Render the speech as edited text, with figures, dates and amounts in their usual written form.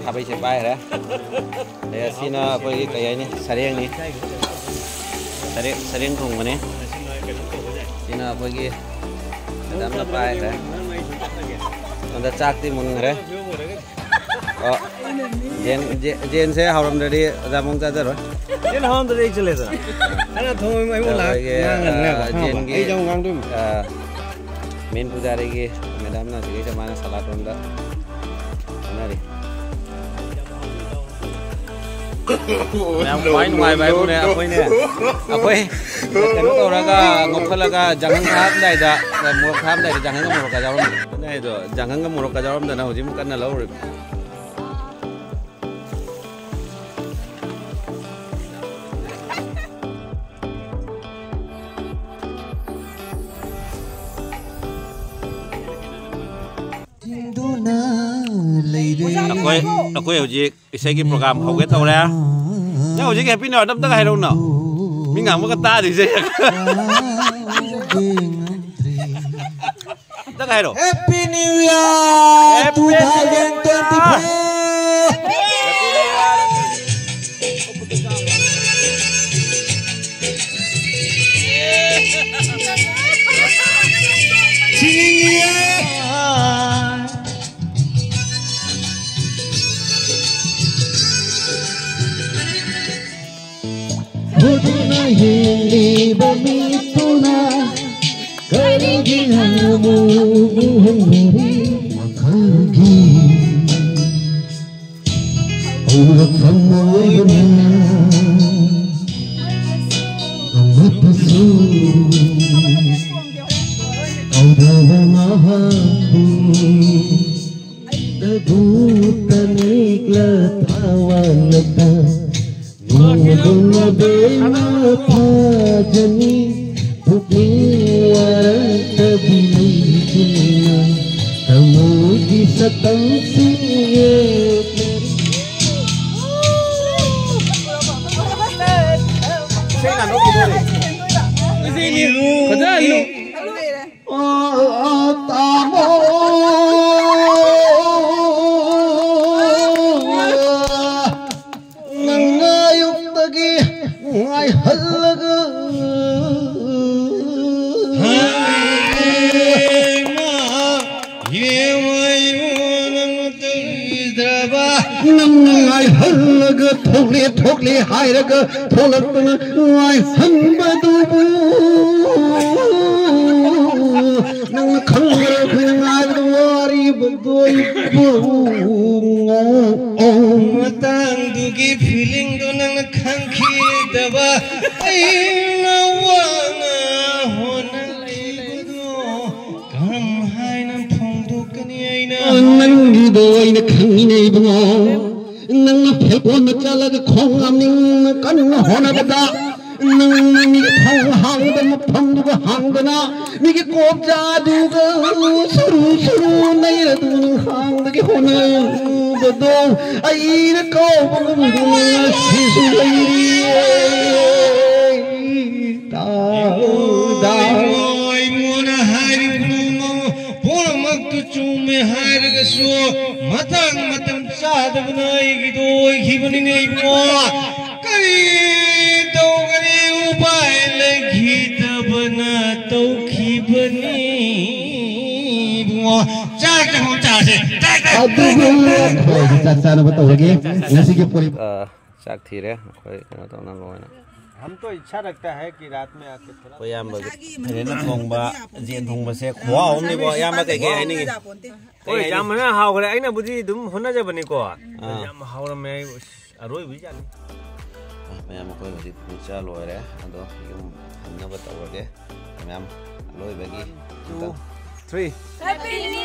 Habai se pai ra. Đây sina cái cái này sareng ni. Sareng thùng này. Sina cái dam na pai ra. Anda chak ti mun ra. Jen se hauram dari jamong cha rồi. Jen hauram dari chale sa. Ana thong mai mo la. Jen gi. Ai jong gang tum. Main pujari ki madam na sige sa mana salat onda. Nari. Quay ngoài bài này quay nè, quay cái nó ra cái ngọc phật là cái jangan tháp này đã, mua tháp này jangan cái mua cái giáo này rồi, jangan cái mua cái giáo này nào chỉ một cái là lâu rồi. Aku hujik isegi program hoget tau ra. Nya hujik happy no dam tak hai đâu no. Mi ngang mo kata di se. Tak hai đâu. Happy New Year 2023. Buduna hindi bamituna kariginamu muhuri makagi urak famoyuna amapasu audavanahabu dagutanikla tawanata Muduna bema pajani Bukniwara bilina Kamudi satang siye Saya nak dulu. Ini kerja ini. Tamo ai halaga ai halaga thokle hairaga tholakna ai hanbadu nang khangre khungai wari bodoi bu matang dugi feeling do nang khangki daba aina wana hona libudo kam haina phongdu kani aina nang gi doi na khangi nei bungo nang phekon chalaga khongam ning kan hona da nang ni thong hang da phang du hang da na ni ki kop ja du ga suru nei ra du hang da ki hona ba do ai na ko bang du si su lai ta da oi mona hari puno por mak tu chume har ga so matang matam sad banai gi doi khibani nei mo kai to gani upai le gita bana to khibani mo cha ka ho cha se adu cha cha na ba to ge ngasi ki puri चाक थी रे कोई कनो तो ना लोना हम तो इच्छा रखता है कि रात में आके थोड़ा कोई याम बगे ना थोंबा जेन थोंबा से खवा हम नि बो याम बगे के आइनी ओए याम ना हाव गरे आइना बुजी दुम होना जे बनी को याम हाव में अरोय भी जानी याम कोई बदी पूछा लोय रे अदो युम हमना बताओगे याम लोय बगी 2 3 Happy New